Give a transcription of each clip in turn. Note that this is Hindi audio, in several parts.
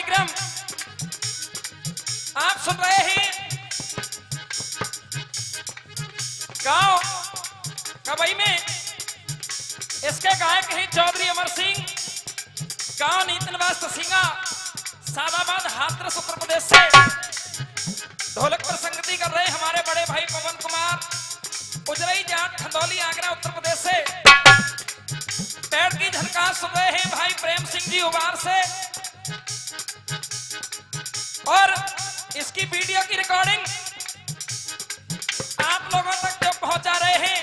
कार्यक्रम आप सुन रहे हैं गांव कबई में। इसके गायक हैं चौधरी अमर सिंह, गांव नीतनवास तसिंगा, सादाबाद हाथरस उत्तर प्रदेश से। ढोलक पर संगति कर रहे हमारे बड़े भाई पवन कुमार, उजरई जाट खंदौली आगरा उत्तर प्रदेश से। पैर की झनकार सुन रहे हैं भाई प्रेम सिंह जी उबार से। और इसकी वीडियो की रिकॉर्डिंग आप लोगों तक जो पहुंचा रहे हैं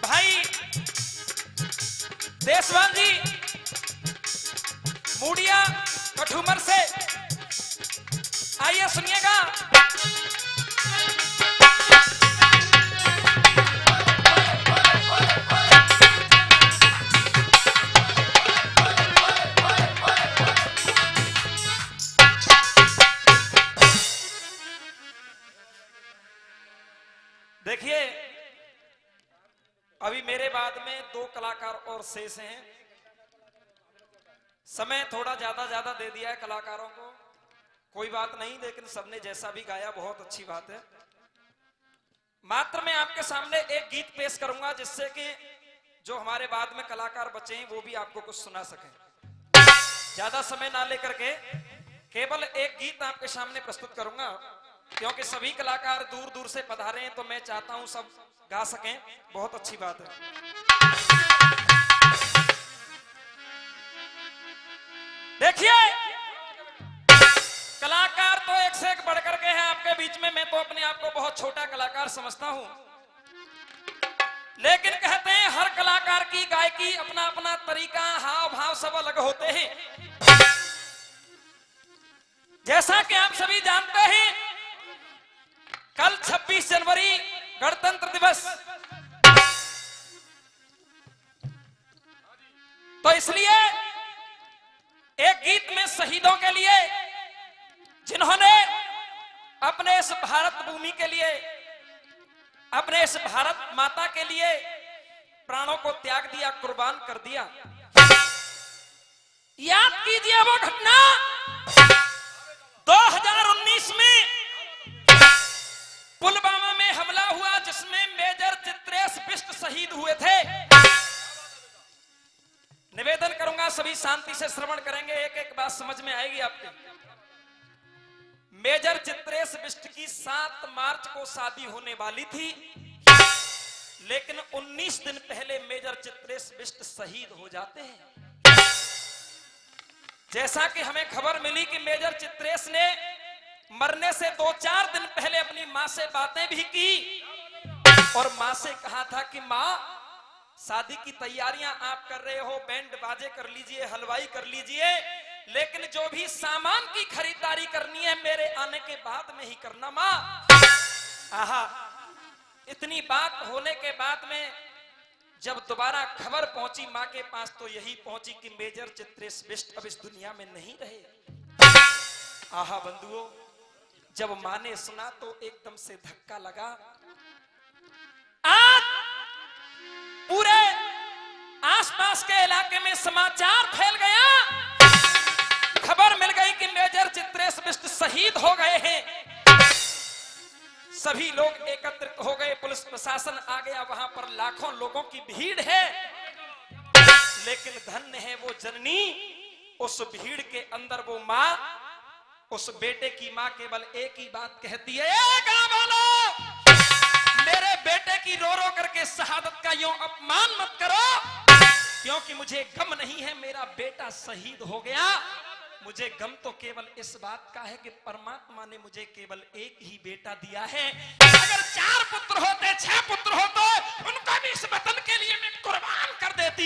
भाई देशवान जी मूडिया कठुमर से। आइए सुनिएगा। देखिए अभी मेरे बाद में 2 कलाकार और शेष हैं। समय थोड़ा ज्यादा दे दिया है कलाकारों को, कोई बात नहीं, लेकिन सबने जैसा भी गाया बहुत अच्छी बात है। मात्र मैं आपके सामने एक गीत पेश करूंगा जिससे कि जो हमारे बाद में कलाकार बचे हैं वो भी आपको कुछ सुना सकें। ज्यादा समय ना लेकर के केवल एक गीत आपके सामने प्रस्तुत करूंगा, क्योंकि सभी कलाकार दूर दूर से पधारे हैं तो मैं चाहता हूं सब गा सकें, बहुत अच्छी बात है। देखिए कलाकार तो एक से एक बढ़ करके हैं आपके बीच में। मैं तो अपने आप को बहुत छोटा कलाकार समझता हूं, लेकिन कहते हैं हर कलाकार की गायकी अपना अपना तरीका, हाव भाव सब अलग होते हैं। जैसा कि आप सभी जानते हैं कल 26 जनवरी गणतंत्र दिवस, तो इसलिए एक गीत में शहीदों के लिए जिन्होंने अपने इस भारत भूमि के लिए, अपने इस भारत माता के लिए प्राणों को त्याग दिया, कुर्बान कर दिया। याद कीजिए वो घटना 2019 में पुलवामा में हमला हुआ जिसमें मेजर चित्रेश बिष्ट शहीद हुए थे। निवेदन करूंगा सभी शांति से श्रवण करेंगे, एक एक बात समझ में आएगी आपके। मेजर चित्रेश बिष्ट की 7 मार्च को शादी होने वाली थी, लेकिन 19 दिन पहले मेजर चित्रेश बिष्ट शहीद हो जाते हैं। जैसा कि हमें खबर मिली कि मेजर चित्रेश ने मरने से 2-4 दिन पहले अपनी मां से बातें भी की और मां से कहा था कि मां शादी की तैयारियां आप कर रहे हो, बैंड बाजे कर लीजिए, हलवाई कर लीजिए, लेकिन जो भी सामान की खरीदारी करनी है मेरे आने के बाद में ही करना मां। आहा, इतनी बात होने के बाद में जब दोबारा खबर पहुंची मां के पास तो यही पहुंची कि मेजर चित्रेश बिष्ट अब इस दुनिया में नहीं रहे। आहा बंधुओं, जब मां ने सुना तो एकदम से धक्का लगा। आज पूरे आसपास के इलाके में समाचार फैल गया, खबर मिल गई कि मेजर चित्रेश बिष्ट शहीद हो गए हैं। सभी लोग एकत्रित हो गए, पुलिस प्रशासन आ गया, वहां पर लाखों लोगों की भीड़ है। लेकिन धन्य है वो जननी, उस भीड़ के अंदर वो मां, उस बेटे की मां केवल एक ही बात कहती है, ए गांव वालों, मेरे बेटे की रो रो करके शहादत का यूं अपमान मत करो, क्योंकि मुझे गम नहीं है मेरा बेटा शहीद हो गया। मुझे गम तो केवल इस बात का है कि परमात्मा ने मुझे केवल एक ही बेटा दिया है। अगर 4 पुत्र होते, 6 पुत्र होते, उनको भी इस वतन के लिए मैं कुर्बान कर देती।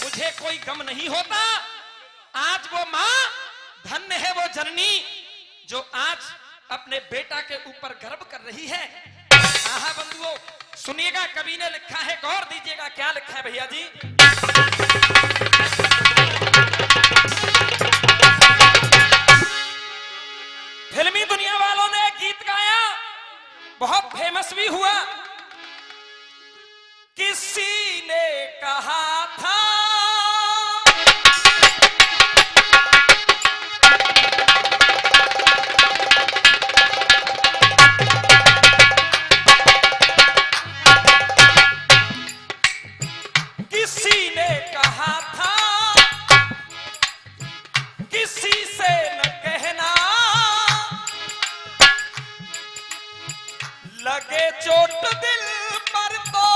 मुझे कोई गम नहीं होता। आज वो मां, धन्य है वो जननी जो आज अपने बेटा के ऊपर गर्व कर रही है। आहा बंधुओं, सुनिएगा, कवि ने लिखा है, गौर दीजिएगा क्या लिखा है भैया जी। फिल्मी दुनिया वालों ने गीत गाया, बहुत फेमस भी हुआ। किसी ने कहा था चोट दिल पर तो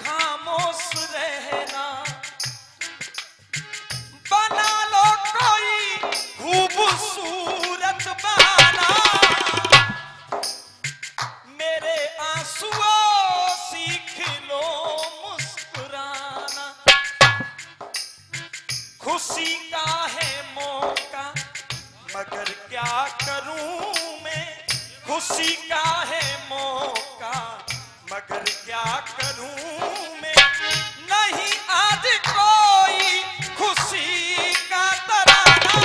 खामोश रहना, बना लो कोई खूबसूरत बहाना, मेरे आंसुओं सीख लो मुस्कुराना। खुशी का है मौका मगर क्या करूं मैं, खुशी का है मौका मगर क्या करूं मैं, नहीं आज कोई खुशी का तराना,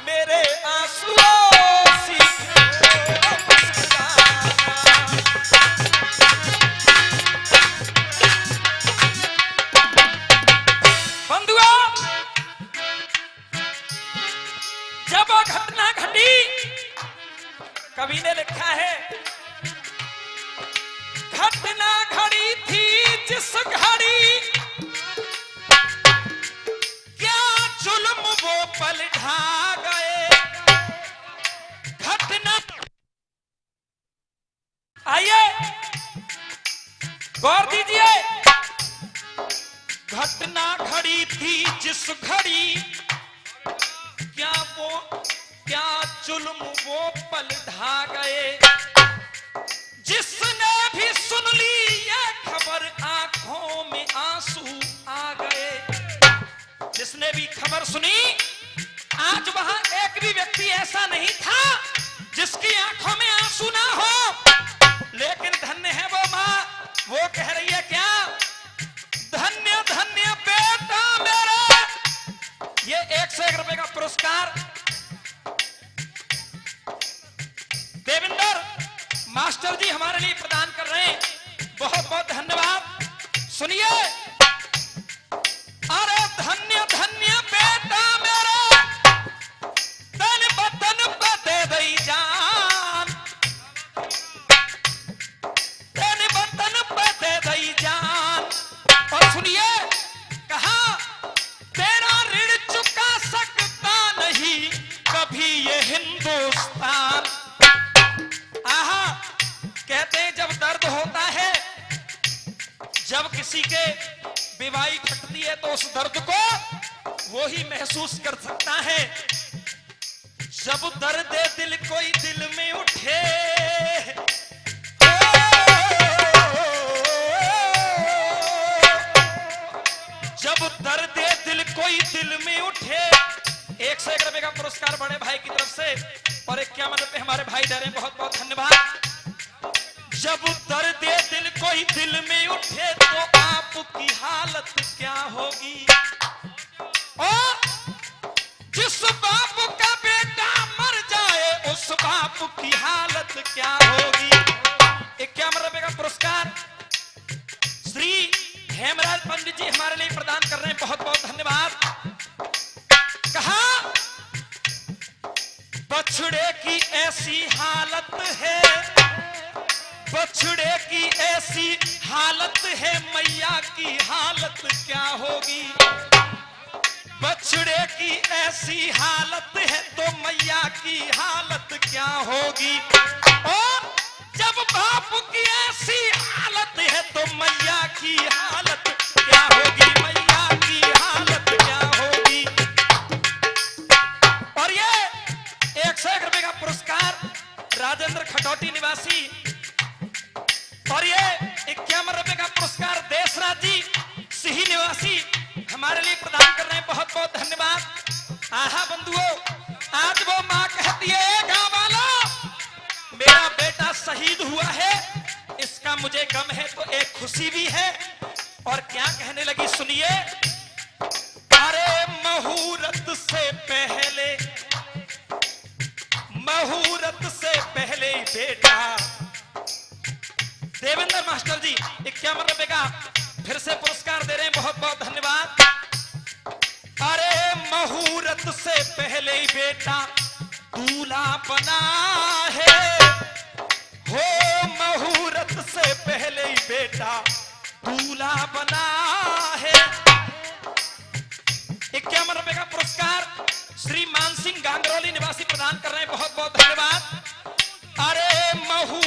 मेरे आंसुओं सीख लो मुस्कुराना। बंधुओं, जब वो घटना घटी, कवि ने लिखा है, घटना घड़ी थी जिस घड़ी, क्या जुल्म वो पल ढा गए। घटना, आइए गौर दीजिए, घटना घड़ी थी जिस घड़ी, क्या जुल्म वो पल ढा गए। जिसने भी सुन ली ये खबर आंखों में आंसू आ गए। जिसने भी खबर सुनी, आज वहां एक भी व्यक्ति ऐसा नहीं था जिसकी आंखों में आंसू ना हो। लेकिन धन्य है वो मां, वो कह रही है क्या, धन्य धन्य बेटा मेरा। ये 101 रुपए का पुरस्कार देवेंद्र मास्टर जी हमारे लिए प्रदान कर रहे हैं, बहुत बहुत धन्यवाद। सुनिए, अरे धन्य धन्य बेटा मेरा, तन बदन पे दे दई जान, तन बदन पे दे दई जान। और सुनिए, कहा तेरा ऋण चुका सकता नहीं कभी ये हिंदुस्तान। आहा, कहते हैं जब दर्द होता है, जब किसी के बीमारी फटती है तो उस दर्द को वो ही महसूस कर सकता है। जब दर्द दिल कोई दिल में उठे, जब दर्द दिल कोई दिल में उठे। 101 रुपए का पुरस्कार बड़े भाई की तरफ से और 51 रुपए हमारे भाई दे रहे हैं, बहुत बहुत धन्यवाद। जब दर्द दिल कोई दिल में उठे तो आपकी हालत क्या होगी। और जिस बाप का बेटा मर जाए उस बाप की हालत क्या होगी। 51 रुपए का पुरस्कार श्री हेमराज पंडित जी हमारे लिए प्रदान कर रहे हैं, बहुत बहुत धन्यवाद। कहा बछड़े की ऐसी हालत है, बछड़े की ऐसी हालत है, मैया की हालत क्या होगी। बछड़े की ऐसी हालत है तो मैया की हालत क्या होगी। और जब बाप की ऐसी हालत है तो मैया की हालत क्या होगी, मैया की हालत क्या होगी। और ये 101 रुपए का पुरस्कार राजेंद्र खटौटी निवासी, और ये 51 रुपए का पुरस्कार देशराज जी सिही निवासी हमारे लिए प्रदान कर रहे हैं, बहुत बहुत धन्यवाद। आहा बंधुओं, आज वो मां कहती है, गांव वालों मेरा बेटा शहीद हुआ है, इसका मुझे गम है तो एक खुशी भी है। और क्या कहने लगी सुनिए, अरे मुहूर्त से पहले, मुहूर्त से पहले बेटा। देवेंद्र मास्टर जी 51 रुपए का फिर से पुरस्कार दे रहे हैं, बहुत बहुत धन्यवाद। अरे मुहूर्त से पहले ही बेटा दूल्हा बना है, हो मुहूर्त से पहले ही बेटा दूल्हा बना है। 51 रुपए का पुरस्कार श्री मान सिंह गांगरौली निवासी प्रदान कर रहे हैं, बहुत बहुत धन्यवाद। अरे महू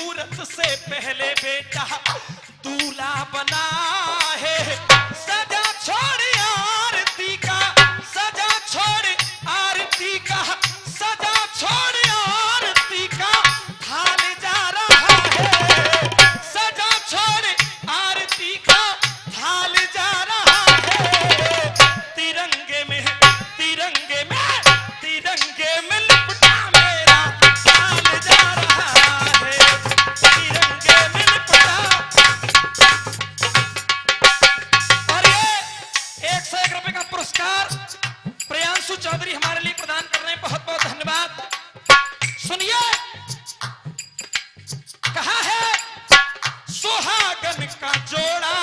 बना है। सजा छोड़ आरती का, सजा छोड़ आरती का, सजा छोड़ आरती का थाल जा रहा है। सजा छोड़ आरती का थाल जा रहा है। तिरंगे में, तिरंगे में, तिरंगे में लिपटा मेरा थाल जा रहा है। तिरंगे में लिपटा। और ये 101 रुपए का पुरस्कार प्रियांशु चौधरी हमारे लिए प्रदान कर रहे हैं। बहुत बहुत धन्यवाद। सुनिए, कहा है सुहागन का जोड़ा,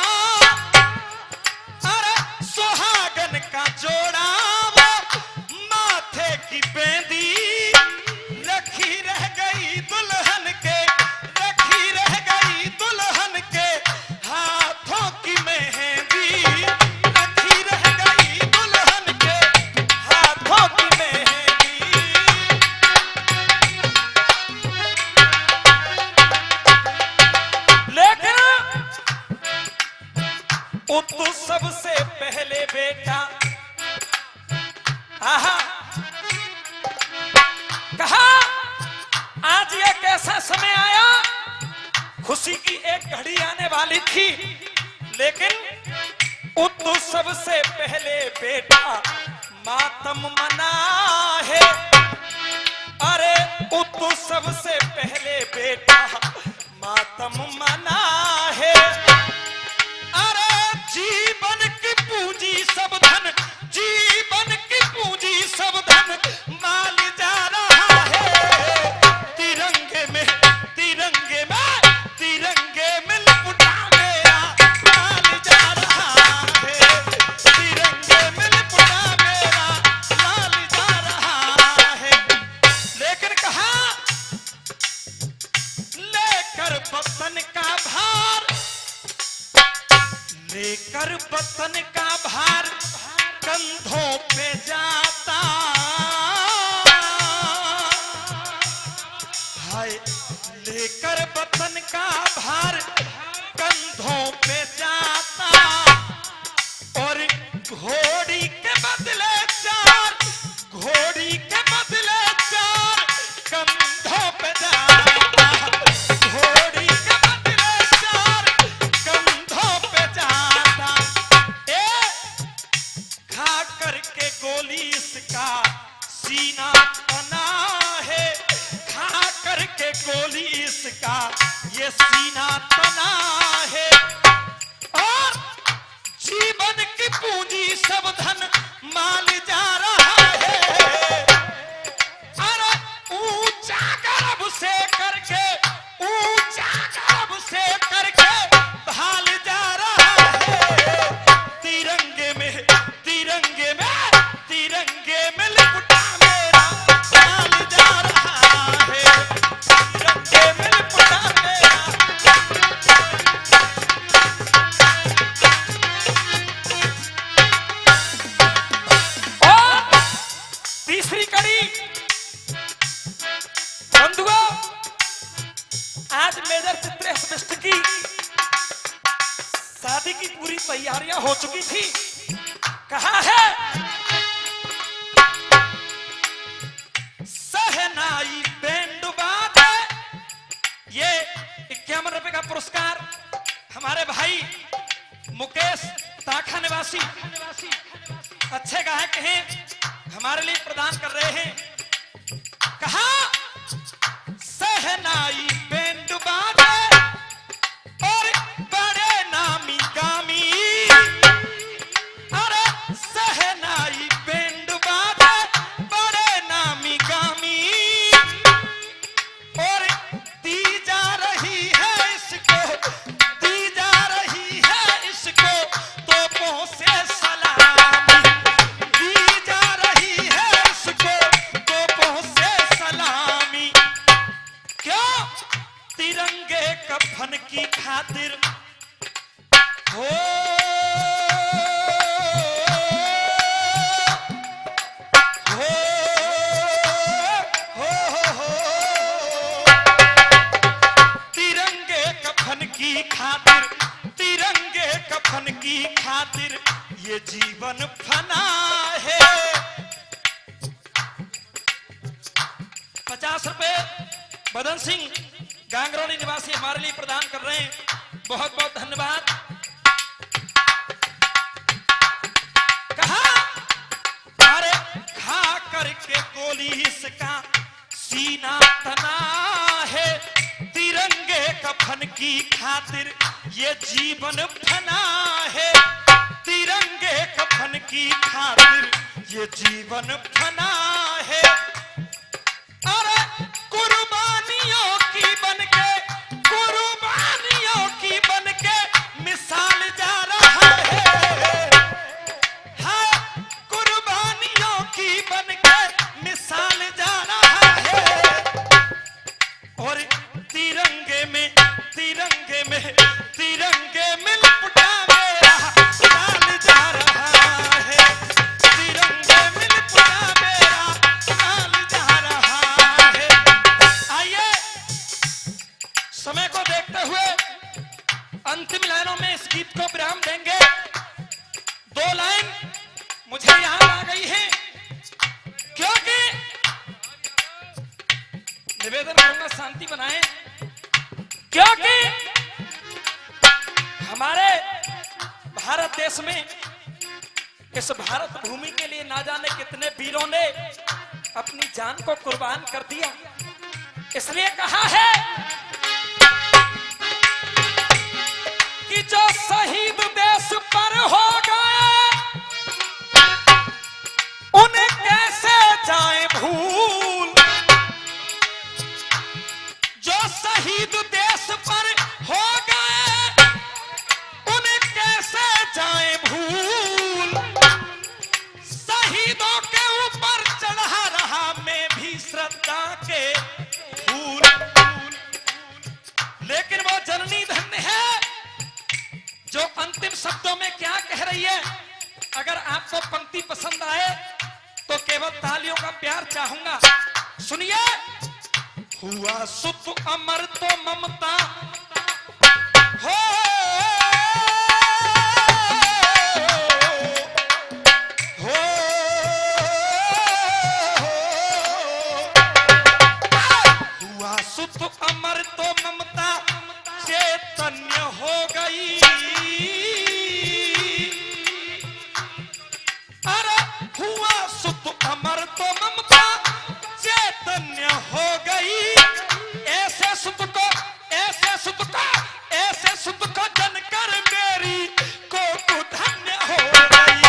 अरे सुहागन का जोड़ा वो माथे की बेंदी रखी रह गई दुल्हन के, रखी रह गई दुल्हन के हाथों की मेहंदी, रखी रह गई दुल्हन के हाथों की मेहंदी। लेकिन तो सबसे पहले बेटा, आहा, कहा आज ये कैसा समय आया, खुशी की एक घड़ी आने वाली थी, लेकिन तो सबसे पहले बेटा मातम मना है। अरे तो सबसे पहले बेटा मातम मना है। अरे जीवन की पूंजी सब धन, जीवन की पूंजी सब धन माल जा रहा है। तिरंगे में, तिरंगे में, तिरंगे में लिपटा मेरा माल जा रहा है। तिरंगे में लिपटा मेरा माल जा रहा है। लेकिन कहा लेकर वतन का भार, लेकर वतन का भार कंधों पे जाता, हाय लेकर वतन का भार कंधों पे जाता, और घोड़ी के बदले चार, घोड़ी के बदले चार कंधों पे जाता, घोड़ी के बदले चार कंधों पे जाता। खा करके गोली इसका सीना तना है, खा करके गोली इसका ये सीना तना है। और जीवन की पूंजी सब धन माल जा रहा है। अरे ऊंचा गर्भ से करके, ऊंचा गर्भ से करके भाल जा रहा है। तिरंगे में, तिरंगे में, तिरंगे में लिपटा मेरा माल जा रहा है। तिरंगे में लिपटा मेरा। और तीसरी कड़ी, बंधुओं, आज मेजर चित्रेश बिष्ट की शादी की पूरी तैयारियां हो चुकी थी। कहा है सहनाई बैंड बाजे, ये 51 रुपए का पुरस्कार हमारे भाई मुकेश ताखा निवासी अच्छे गायक हैं, हमारे लिए प्रदान कर रहे हैं। कहा सहनाई बैंड बाजे और बड़े नामी गामी, अरे सहनाई बैंड बाजे बड़े नामी गामी, और दी जा रही है इसको, दी जा रही है इसको तोपों से सलामी, दी जा रही है इसको तोपों से सलामी। क्यों? तिरंगे कफन की खातिर हो, तिरंगे कफन की खातिर, तिरंगे की खातिर ये जीवन फना है। 50 रुपए बदन सिंह गांगरौली निवासी हमारे लिए प्रदान कर रहे हैं, बहुत बहुत धन्यवाद। कहा अरे खा करके गोली इसका सीना तना है, तिरंगे कफन की खातिर ये जीवन फना है, तिरंगे कफन की खातिर ये जीवन फना है। अरे कुर्बानियों की बनके, कुर्बानियों की बनके मिसाल जा रहा है, हाँ कुर्बानियों की बनके मिसाल जा रहा है। और तिरंगे में, तिरंगे में, तिरंगे में लपटा मेरा लाल जा रहा है, तिरंगे में लपटा मेरा लाल जा रहा है। आइए समय को देखते हुए अंतिम लाइनों में इस गीत को विराम देंगे। 2 लाइन मुझे याद आ गई है, क्योंकि निवेदन करूंगा शांति बनाएं, क्योंकि हमारे भारत देश में, इस भारत भूमि के लिए ना जाने कितने वीरों ने अपनी जान को कुर्बान कर दिया। इसलिए कहा है कि जो शहीद देश पर हो गए उन्हें कैसे जाए भूल, जो शहीद देश पर हो गए उन्हें कैसे जाए भूल, शहीदों के ऊपर चढ़ा रहा मैं भी श्रद्धा के फूल। लेकिन वो जननी धन्य है जो अंतिम शब्दों में क्या कह रही है। अगर आपको पंक्ति पसंद आए तो केवल तालियों का प्यार चाहूंगा, सुनिए। हुआ सुत अमर तो ममता हो, हुआ सुत अमर तो ममता चैतन्य हो गई, अरे हुआ सुत अमर तो ममता चैतन्य हो गई। ऐसे सुत को, ऐसे सुत को, ऐसे सुत को जनकर मेरी को धन्य हो गई,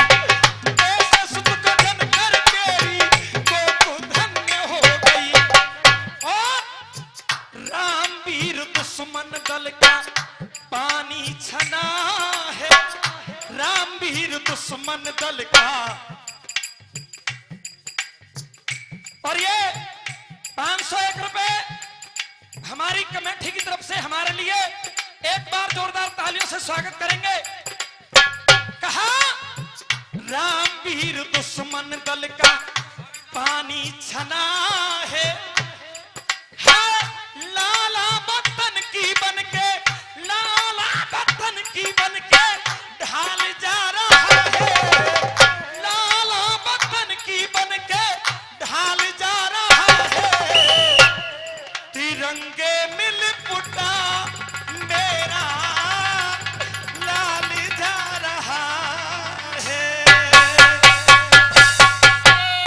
ऐसे सुत को जनकर मेरी को धन्य हो गई। और रामवीर दुश्मन दल का पानी छना है, रामवीर दुश्मन दल का। और ये 501 रुपए हमारी कमेटी की तरफ से हमारे लिए एक बार जोरदार तालियों से स्वागत करेंगे। कहा रामवीर दुश्मन दल का पानी छना है,